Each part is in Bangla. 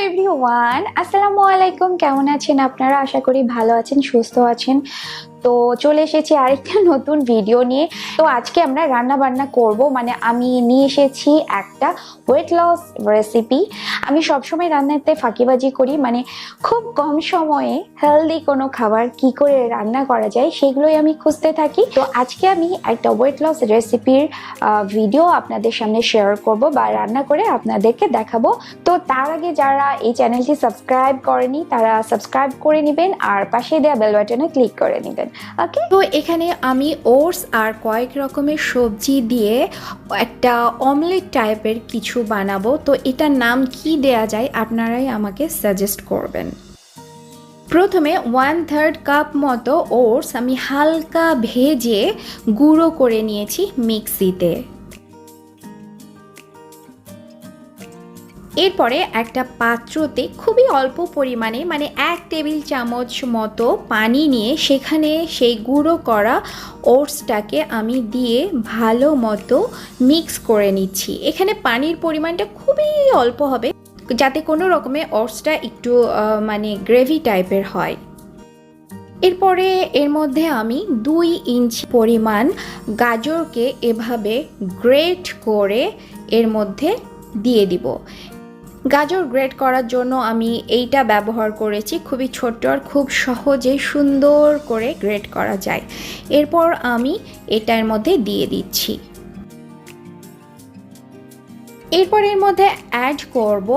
এভরিওয়ান, আসসালামু আলাইকুম। কেমন আছেন আপনারা? আশা করি ভালো আছেন, সুস্থ আছেন। তো চলে এসেছি আরেকটা নতুন ভিডিও নিয়ে। তো আজকে আমরা রান্না বান্না করব, মানে আমি নিয়ে এসেছি একটা ওয়েট লস রেসিপি। আমি সবসময় রান্নাতে ফাঁকিবাজি করি, মানে খুব কম সময়ে হেলদি কোনো খাবার কি করে রান্না করা যায় সেগুলোই আমি খুঁজতে থাকি। তো আজকে আমি একটা ওয়েট লস রেসিপির ভিডিও আপনাদের সামনে শেয়ার করব বা রান্না করে আপনাদেরকে দেখাবো। তো তার আগে যারা এই চ্যানেলটি সাবস্ক্রাইব করেনি তারা সাবস্ক্রাইব করে নেবেন আর পাশে দেওয়া বেল বাটনে ক্লিক করে নেবেন। ওকে, তো এখানে আমি ওটস আর কয়েক রকমের সবজি দিয়ে একটা অমলেট টাইপের কিছু বানাবো। তো এটার নাম কি দেয়া যায় আপনারাই আমাকে সাজেস্ট করবেন। প্রথমে 1/3 কাপ মতো ওটস আমি হালকা ভেজে গুঁড়ো করে নিয়েছি মিক্সিতে। এরপরে একটা পাত্রতে খুবই অল্প পরিমাণে, মানে 1 টেবিল চামচ মতো পানি নিয়ে সেখানে সেই গুঁড়ো করা ওটসটাকে আমি দিয়ে ভালো মতো মিক্স করে নিচ্ছি। এখানে পানির পরিমাণটা খুবই অল্প হবে, যাতে কোনো রকমে ওটসটা একটু মানে গ্রেভি টাইপের হয়। এরপরে এর মধ্যে আমি 2 ইঞ্চি পরিমাণ গাজরকে এভাবে গ্রেট করে এর মধ্যে দিয়ে দিব। গাজর গ্রেট করার জন্য আমি এইটা ব্যবহার করেছি, খুবই ছোট্ট আর খুব সহজে সুন্দর করে গ্রেট করা যায়। এরপর আমি এটার মধ্যে দিয়ে দিচ্ছি। এরপর এর মধ্যে অ্যাড করব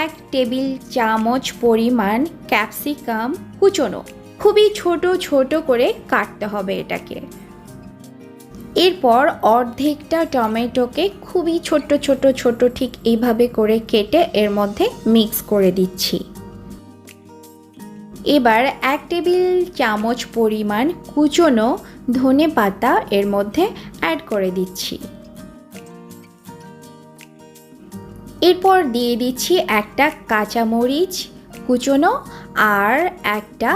1 টেবিল চামচ পরিমাণ ক্যাপসিকাম কুচনো। খুবই ছোট ছোট করে কাটতে হবে এটাকে। এরপর অর্ধেকটা টমেটোকে খুবই ছোট ছোট ছোট ঠিক এইভাবে করে কেটে এর মধ্যে মিক্স করে দিচ্ছি। এবার 1 টেবিল চামচ পরিমাণ কুচনো ধনে পাতা এর মধ্যে অ্যাড করে দিচ্ছি। এরপর দিয়ে দিচ্ছি একটা কাঁচামরিচ কুচনো আর একটা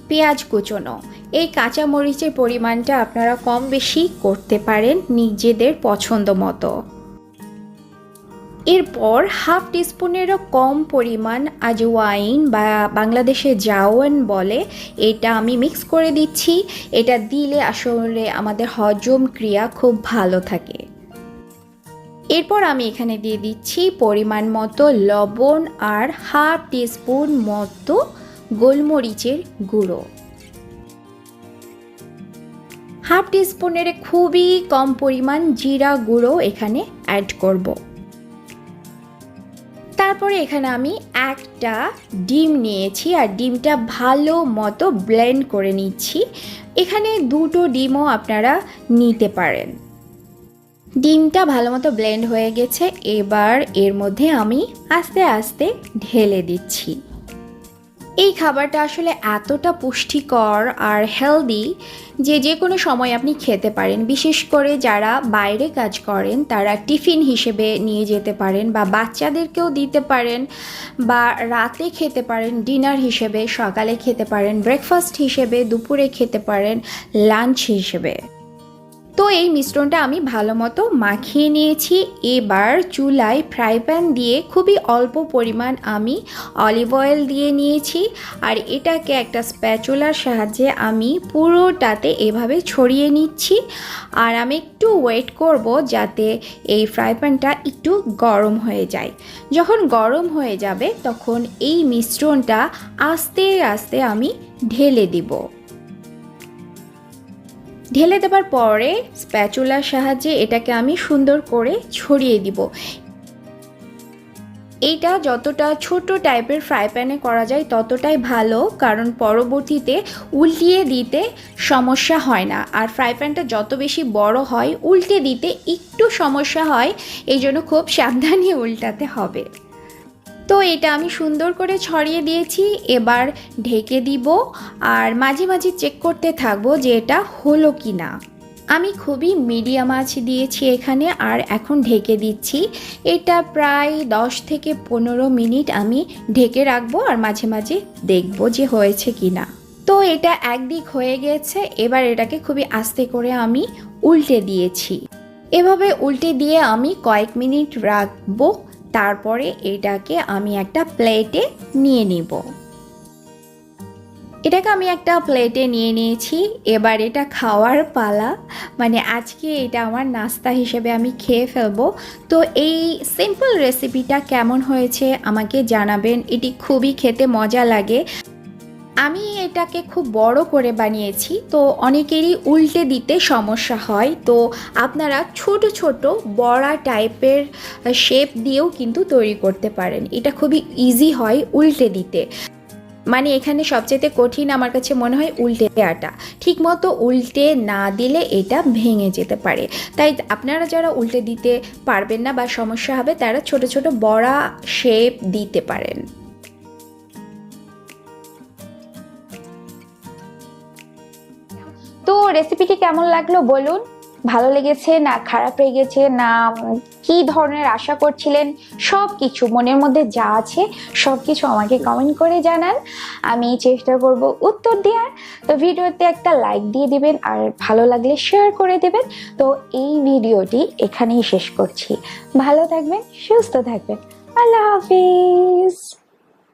পেঁয়াজ কুচনো। এই কাঁচামরিচের পরিমাণটা আপনারা কম বেশি করতে পারেন নিজেদের পছন্দ মতো। এরপর 1/2 টিস্পুনেরও কম পরিমাণ আজওয়াইন বা বাংলাদেশে জাওয়ান বলে, এটা আমি মিক্স করে দিচ্ছি। এটা দিলে আসলে আমাদের হজম ক্রিয়া খুব ভালো থাকে। এরপর আমি এখানে দিয়ে দিচ্ছি পরিমাণ মতো লবণ আর 1/2 টিস্পুন মতো গোলমরিচের গুঁড়ো। 1/2 টিস্পুনের খুবই কম পরিমাণ জিরা গুঁড়ো এখানে অ্যাড করব। তারপরে এখানে আমি একটা ডিম নিয়েছি আর ডিমটা ভালো মতো ব্লেন্ড করে নিচ্ছি। এখানে 2টো ডিমও আপনারা নিতে পারেন। ডিমটা ভালো মতো ব্লেন্ড হয়ে গেছে। এবার এর মধ্যে আমি আস্তে আস্তে ঢেলে দিচ্ছি। এই খাবারটা আসলে এতটা পুষ্টিকর আর হেলদি যে কোনো সময় আপনি খেতে পারেন। বিশেষ করে যারা বাইরে কাজ করেন তারা টিফিন হিসেবে নিয়ে যেতে পারেন বা বাচ্চাদেরকেও দিতে পারেন, বা রাতে খেতে পারেন ডিনার হিসেবে, সকালে খেতে পারেন ব্রেকফাস্ট হিসেবে, দুপুরে খেতে পারেন লাঞ্চ হিসেবে। তো এই মিশ্রণটা আমি ভালো মতো মাখিয়ে নিয়েছি। এবার চুলায় ফ্রাই প্যান দিয়ে খুবই অল্প পরিমাণ আমি অলিভ অয়েল দিয়ে নিয়েছি আর এটাকে একটা স্প্যাচুলার সাহায্যে আমি পুরোটাতে এভাবে ছড়িয়ে নিচ্ছি। আর আমি একটু ওয়েট করব যাতে এই ফ্রাই প্যানটা একটু গরম হয়ে যায়। যখন গরম হয়ে যাবে তখন এই মিশ্রণটা আস্তে আস্তে আমি ঢেলে দিব। ঢেলে দেওয়ার পরে স্প্যাচুলার সাহায্যে এটাকে আমি সুন্দর করে ছড়িয়ে দিব। এইটা যতটা ছোট টাইপের ফ্রাই প্যানে করা যায় ততটাই ভালো, কারণ পরবর্তীতে উল্টিয়ে দিতে সমস্যা হয় না। আর ফ্রাই প্যানটা যত বেশি বড় হয় উল্টে দিতে একটু সমস্যা হয়, এই জন্য খুব সাবধানে উল্টাতে হবে। তো এটা আমি সুন্দর করে ছড়িয়ে দিয়েছি। এবার ঢেকে দিব আর মাঝে মাঝে চেক করতে থাকবো যে এটা হলো কি না। আমি খুবই মিডিয়াম আঁচ দিয়েছি এখানে আর এখন ঢেকে দিচ্ছি। এটা প্রায় 10 থেকে 15 মিনিট আমি ঢেকে রাখবো আর মাঝে মাঝে দেখবো যে হয়েছে কি না। তো এটা একদিক হয়ে গেছে। এবার এটাকে খুবই আস্তে করে আমি উল্টে দিয়েছি। এভাবে উল্টে দিয়ে আমি কয়েক মিনিট রাখবো। তারপরে এটাকে আমি একটা প্লেটে নিয়ে নিব। এটাকে আমি একটা প্লেটে নিয়ে নিয়েছি, এবার এটা খাওয়ার পালা। মানে আজকে এটা আমার নাস্তা হিসেবে আমি খেয়ে ফেলবো। তো এই সিম্পল রেসিপিটা কেমন হয়েছে আমাকে জানাবেন, এটি খুবই খেতে মজা লাগে। আমি এটাকে খুব বড় করে বানিয়েছি, তো অনেকেরই উল্টে দিতে সমস্যা হয়, তো আপনারা ছোট ছোট বড়া টাইপের শেপ দিয়েও কিন্তু তৈরি করতে পারেন। এটা খুবই ইজি হয় উল্টে দিতে। মানে এখানে সবচেয়ে কঠিন আমার কাছে মনে হয় উল্টে দেওয়াটা। ঠিকমতো উল্টে না দিলে এটা ভেঙে যেতে পারে। তাই আপনারা যারা উল্টে দিতে পারবেন না বা সমস্যা হবে, তারা ছোট ছোট বড়া শেপ দিতে পারেন। তো রেসিপিটি কেমন লাগলো বলুন, ভালো লেগেছে না খারাপ লেগেছে, না কি ধরনের আশা করছিলেন, সব কিছু মনের মধ্যে যা আছে সব কিছু আমাকে কমেন্ট করে জানান, আমি চেষ্টা করব উত্তর দেওয়ার। তো ভিডিওতে একটা লাইক দিয়ে দিবেন আর ভালো লাগলে শেয়ার করে দেবেন। তো এই ভিডিওটি এখানেই শেষ করছি। ভালো থাকবেন, সুস্থ থাকবেন, আল্লাহ হাফিজ।